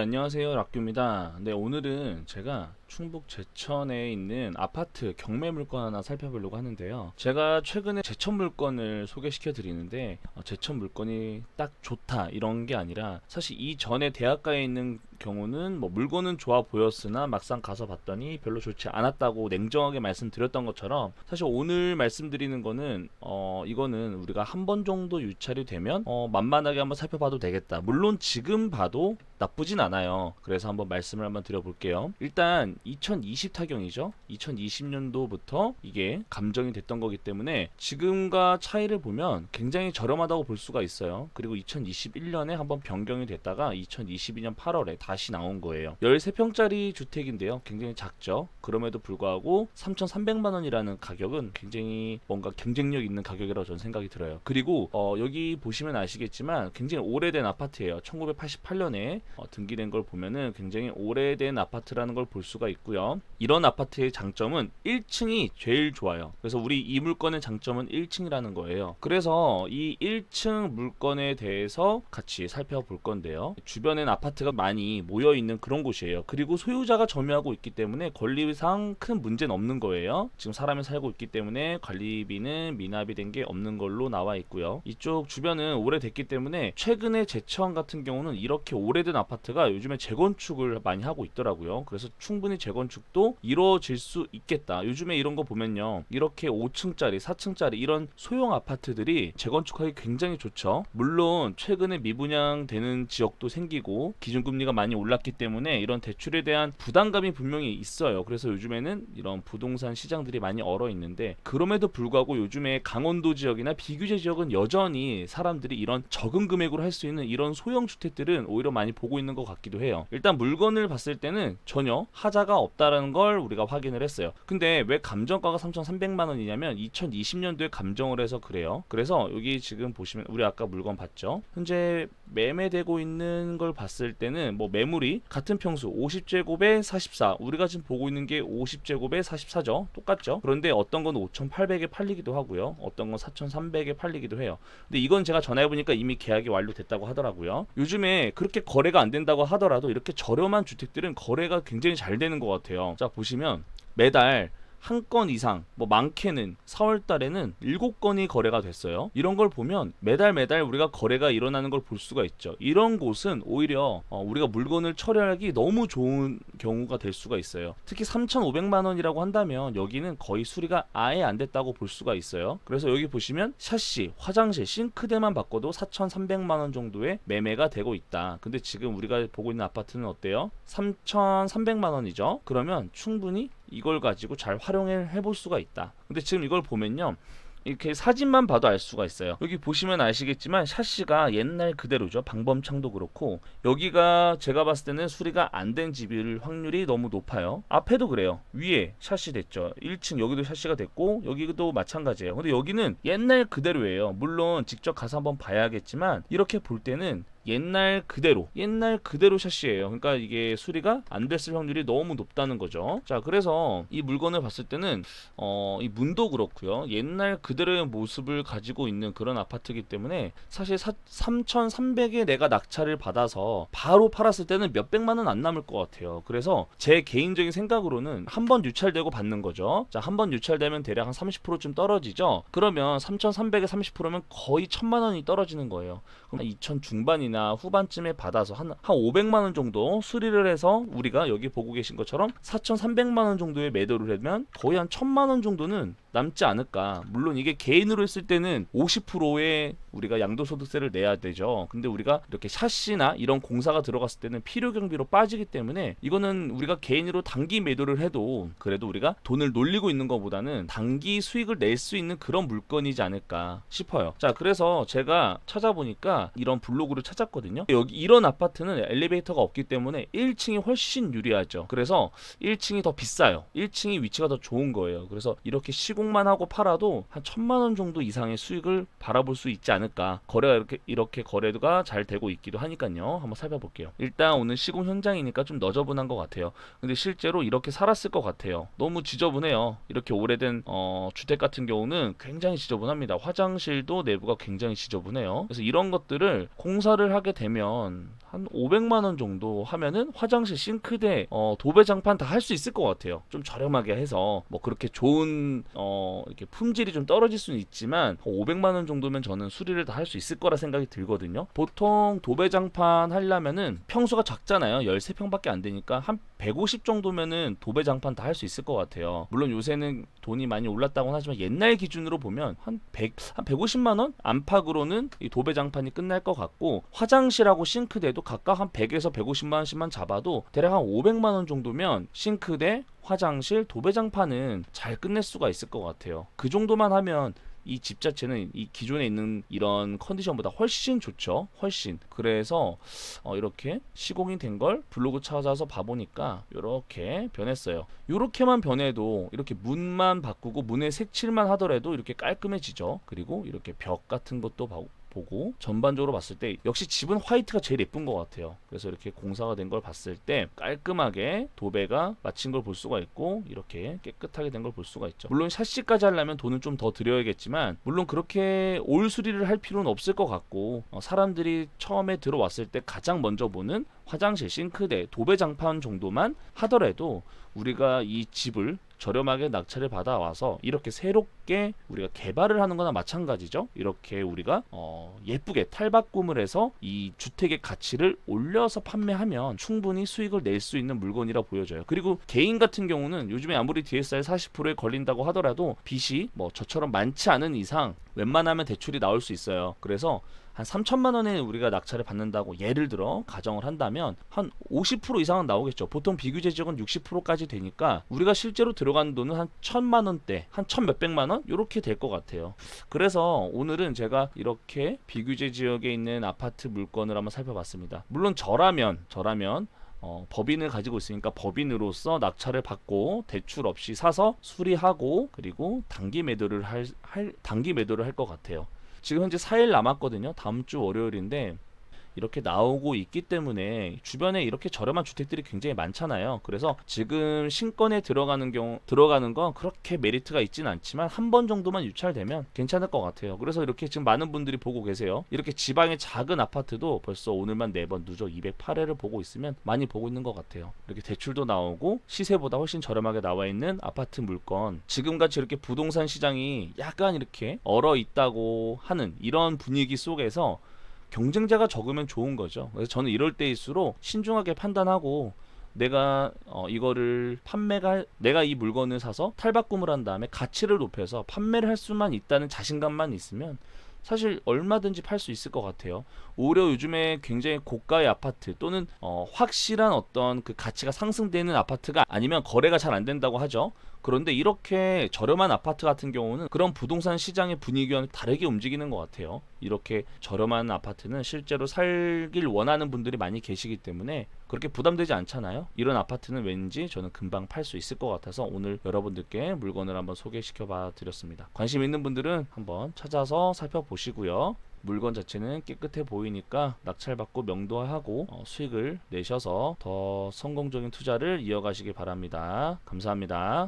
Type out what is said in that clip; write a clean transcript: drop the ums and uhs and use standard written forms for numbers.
안녕하세요, 락규입니다. 네, 오늘은 제가 충북 제천에 있는 아파트 경매 물건 하나 살펴보려고 하는데요. 제가 최근에 제천 물건을 소개시켜 드리는데 제천 물건이 딱 좋다 이런 게 아니라 사실 이전에 대학가에 있는 경우는 뭐 물건은 좋아 보였으나 막상 가서 봤더니 별로 좋지 않았다고 냉정하게 말씀드렸던 것처럼, 사실 오늘 말씀드리는 거는 이거는 우리가 한 번 정도 유찰이 되면 만만하게 한번 살펴봐도 되겠다. 물론 지금 봐도 나쁘진 않아요. 그래서 한번 말씀을 한번 드려볼게요. 일단 2020 타경이죠. 2020년도부터 이게 감정이 됐던 거기 때문에 지금과 차이를 보면 굉장히 저렴하다고 볼 수가 있어요. 그리고 2021년에 한번 변경이 됐다가 2022년 8월에 다시 나온 거예요. 13평짜리 주택인데요. 굉장히 작죠. 그럼에도 불구하고 3,300만 원이라는 가격은 굉장히 뭔가 경쟁력 있는 가격이라고 저는 생각이 들어요. 그리고 여기 보시면 아시겠지만 굉장히 오래된 아파트예요. 1988년에 등기된 걸 보면은 굉장히 오래된 아파트라는 걸 볼 수가 있고요. 이런 아파트의 장점은 1층이 제일 좋아요. 그래서 우리 이 물건의 장점은 1층이라는 거예요. 그래서 이 1층 물건에 대해서 같이 살펴볼 건데요. 주변엔 아파트가 많이 모여 있는 그런 곳이에요. 그리고 소유자가 점유하고 있기 때문에 권리상 큰 문제는 없는 거예요. 지금 사람이 살고 있기 때문에 관리비는 미납이 된 게 없는 걸로 나와 있고요. 이쪽 주변은 오래됐기 때문에 최근에 제천 같은 경우는 이렇게 오래된 아파트가 요즘에 재건축을 많이 하고 있더라고요. 그래서 충분히 재건축도 이루어질 수 있겠다. 요즘에 이런 거 보면요, 이렇게 5층짜리 4층짜리 이런 소형 아파트들이 재건축하기 굉장히 좋죠. 물론 최근에 미분양되는 지역도 생기고 기준금리가 많이 올랐기 때문에 이런 대출에 대한 부담감이 분명히 있어요. 그래서 요즘에는 이런 부동산 시장들이 많이 얼어 있는데, 그럼에도 불구하고 요즘에 강원도 지역이나 비규제 지역은 여전히 사람들이 이런 적은 금액으로 할 수 있는 이런 소형 주택들은 오히려 많이 보고 있는 것 같기도 해요. 일단 물건을 봤을 때는 전혀 하자가 없다라는 걸 우리가 확인을 했어요. 근데 왜 감정가가 3,300만 원이냐면 2020년도에 감정을 해서 그래요. 그래서 여기 지금 보시면 우리 아까 물건 봤죠. 현재 매매되고 있는 걸 봤을 때는 뭐 매물이 같은 평수 50제곱에 44, 우리가 지금 보고 있는 게 50제곱에 44죠. 똑같죠. 그런데 어떤 건 5,800에 팔리기도 하고요. 어떤 건 4,300에 팔리기도 해요. 근데 이건 제가 전화해보니까 이미 계약이 완료됐다고 하더라고요. 요즘에 그렇게 거래가 안 된다고 하더라도 이렇게 저렴한 주택들은 거래가 굉장히 잘 되는 것 같아요. 자, 보시면 매달 한 건 이상, 뭐 많게는 4월 달에는 7건이 거래가 됐어요. 이런 걸 보면 매달 우리가 거래가 일어나는 걸 볼 수가 있죠. 이런 곳은 오히려 우리가 물건을 처리하기 너무 좋은 경우가 될 수가 있어요. 특히 3,500만 원이라고 한다면 여기는 거의 수리가 아예 안 됐다고 볼 수가 있어요. 그래서 여기 보시면 샤시, 화장실, 싱크대만 바꿔도 4,300만 원 정도의 매매가 되고 있다. 근데 지금 우리가 보고 있는 아파트는 어때요? 3,300만 원이죠. 그러면 충분히 이걸 가지고 잘 활용을 해볼 수가 있다. 근데 지금 이걸 보면요, 이렇게 사진만 봐도 알 수가 있어요. 여기 보시면 아시겠지만 샤시가 옛날 그대로죠. 방범창도 그렇고, 여기가 제가 봤을 때는 수리가 안 된 집일 확률이 너무 높아요. 앞에도 그래요. 위에 샤시 됐죠. 1층 여기도 샤시가 됐고 여기도 마찬가지예요. 근데 여기는 옛날 그대로예요. 물론 직접 가서 한번 봐야겠지만 이렇게 볼 때는 옛날 그대로 샤시예요. 그러니까 이게 수리가 안 됐을 확률이 너무 높다는 거죠. 자, 그래서 이 물건을 봤을 때는 이 문도 그렇고요, 옛날 그대로의 모습을 가지고 있는 그런 아파트이기 때문에 사실 3,300에 내가 낙찰을 받아서 바로 팔았을 때는 몇백만 원 안 남을 것 같아요. 그래서 제 개인적인 생각으로는 한번 유찰되고 받는 거죠. 자, 한번 유찰되면 대략 한 30%쯤 떨어지죠. 그러면 3,300에 30%면 거의 1,000만 원이 떨어지는 거예요. 그럼 2,000 중반이나 후반쯤에 받아서 한 500만 원 정도 수리를 해서 우리가 여기 보고 계신 것처럼 4,300만 원 정도의 매도를 하면 거의 한 1,000만 원 정도는 남지 않을까. 물론 이게 개인으로 했을 때는 50%의 우리가 양도소득세를 내야 되죠. 근데 우리가 이렇게 샤시나 이런 공사가 들어갔을 때는 필요 경비로 빠지기 때문에 이거는 우리가 개인으로 단기 매도를 해도 그래도 우리가 돈을 놀리고 있는 것보다는 단기 수익을 낼 수 있는 그런 물건이지 않을까 싶어요. 자, 그래서 제가 찾아보니까 이런 블로그를 찾았거든요. 여기 이런 아파트는 엘리베이터가 없기 때문에 1층이 훨씬 유리하죠. 그래서 1층이 더 비싸요. 1층이 위치가 더 좋은 거예요. 그래서 이렇게 시공 시공만 하고 팔아도 한 1,000만 원 정도 이상의 수익을 바라볼 수 있지 않을까. 거래가 이렇게 거래가 잘 되고 있기도 하니까요. 한번 살펴볼게요. 일단 오늘 시공 현장이니까 좀 너저분한 것 같아요. 근데 실제로 이렇게 살았을 것 같아요. 너무 지저분해요. 이렇게 오래된 주택 같은 경우는 굉장히 지저분합니다. 화장실도 내부가 굉장히 지저분해요. 그래서 이런 것들을 공사를 하게 되면 한 500만 원 정도 하면은 화장실, 싱크대, 도배장판 다 할 수 있을 것 같아요. 좀 저렴하게 해서 뭐 그렇게 좋은 이렇게 품질이 좀 떨어질 수는 있지만 500만 원 정도면 저는 수리를 다 할 수 있을 거라 생각이 들거든요. 보통 도배장판 하려면은 평수가 작잖아요. 13평밖에 안 되니까 한 150 정도면은 도배장판 다 할 수 있을 것 같아요. 물론 요새는 돈이 많이 올랐다고는 하지만 옛날 기준으로 보면 한 150만 원 안팎으로는 이 도배장판이 끝날 것 같고, 화장실하고 싱크대도 각각 한 100에서 150만 원씩만 잡아도 대략 한 500만 원 정도면 싱크대, 화장실, 도배장판은 잘 끝낼 수가 있을 것 같아요. 그 정도만 하면 이 집 자체는 이 기존에 있는 이런 컨디션보다 훨씬 좋죠. 훨씬. 그래서 이렇게 시공이 된 걸 블로그 찾아서 봐보니까 이렇게 변했어요. 이렇게만 변해도, 이렇게 문만 바꾸고 문의 색칠만 하더라도 이렇게 깔끔해지죠. 그리고 이렇게 벽 같은 것도 보고 전반적으로 봤을 때 역시 집은 화이트가 제일 예쁜 것 같아요. 그래서 이렇게 공사가 된 걸 봤을 때 깔끔하게 도배가 마친 걸 볼 수가 있고, 이렇게 깨끗하게 된 걸 볼 수가 있죠. 물론 샤시까지 하려면 돈은 좀 더 들여야겠지만, 물론 그렇게 올 수리를 할 필요는 없을 것 같고, 사람들이 처음에 들어왔을 때 가장 먼저 보는 화장실, 싱크대, 도배장판 정도만 하더라도 우리가 이 집을 저렴하게 낙찰을 받아와서 이렇게 새롭게 우리가 개발을 하는 거나 마찬가지죠. 이렇게 우리가 예쁘게 탈바꿈을 해서 이 주택의 가치를 올려서 판매하면 충분히 수익을 낼 수 있는 물건이라 보여져요. 그리고 개인 같은 경우는 요즘에 아무리 DSR 40%에 걸린다고 하더라도 빚이 뭐 저처럼 많지 않은 이상 웬만하면 대출이 나올 수 있어요. 그래서 한 3천만 원에 우리가 낙찰을 받는다고 예를 들어 가정을 한다면 한 50% 이상은 나오겠죠. 보통 비규제 지역은 60%까지 되니까 우리가 실제로 들어가는 돈은 한 1,000만 원대, 한 1,000 몇백만 원 이렇게 될 것 같아요. 그래서 오늘은 제가 이렇게 비규제 지역에 있는 아파트 물건을 한번 살펴봤습니다. 물론 저라면 법인을 가지고 있으니까 법인으로서 낙찰을 받고 대출 없이 사서 수리하고 그리고 단기 매도를 할 것 같아요. 지금 현재 4일 남았거든요. 다음 주 월요일인데 이렇게 나오고 있기 때문에 주변에 이렇게 저렴한 주택들이 굉장히 많잖아요. 그래서 지금 신건에 들어가는 건 그렇게 메리트가 있지는 않지만 한 번 정도만 유찰되면 괜찮을 것 같아요. 그래서 이렇게 지금 많은 분들이 보고 계세요. 이렇게 지방의 작은 아파트도 벌써 오늘만 4번 누적 208회를 보고 있으면 많이 보고 있는 것 같아요. 이렇게 대출도 나오고 시세보다 훨씬 저렴하게 나와 있는 아파트 물건, 지금같이 이렇게 부동산 시장이 약간 이렇게 얼어 있다고 하는 이런 분위기 속에서 경쟁자가 적으면 좋은 거죠. 그래서 저는 이럴 때일수록 신중하게 판단하고 내가 내가 이 물건을 사서 탈바꿈을 한 다음에 가치를 높여서 판매를 할 수만 있다는 자신감만 있으면 사실 얼마든지 팔 수 있을 것 같아요. 오히려 요즘에 굉장히 고가의 아파트 또는 확실한 어떤 그 가치가 상승되는 아파트가 아니면 거래가 잘 안 된다고 하죠. 그런데 이렇게 저렴한 아파트 같은 경우는 그런 부동산 시장의 분위기와는 다르게 움직이는 것 같아요. 이렇게 저렴한 아파트는 실제로 살길 원하는 분들이 많이 계시기 때문에 그렇게 부담되지 않잖아요. 이런 아파트는 왠지 저는 금방 팔 수 있을 것 같아서 오늘 여러분들께 물건을 한번 소개시켜 봐 드렸습니다. 관심 있는 분들은 한번 찾아서 살펴보시고요. 물건 자체는 깨끗해 보이니까 낙찰받고 명도하고 수익을 내셔서 더 성공적인 투자를 이어가시기 바랍니다. 감사합니다.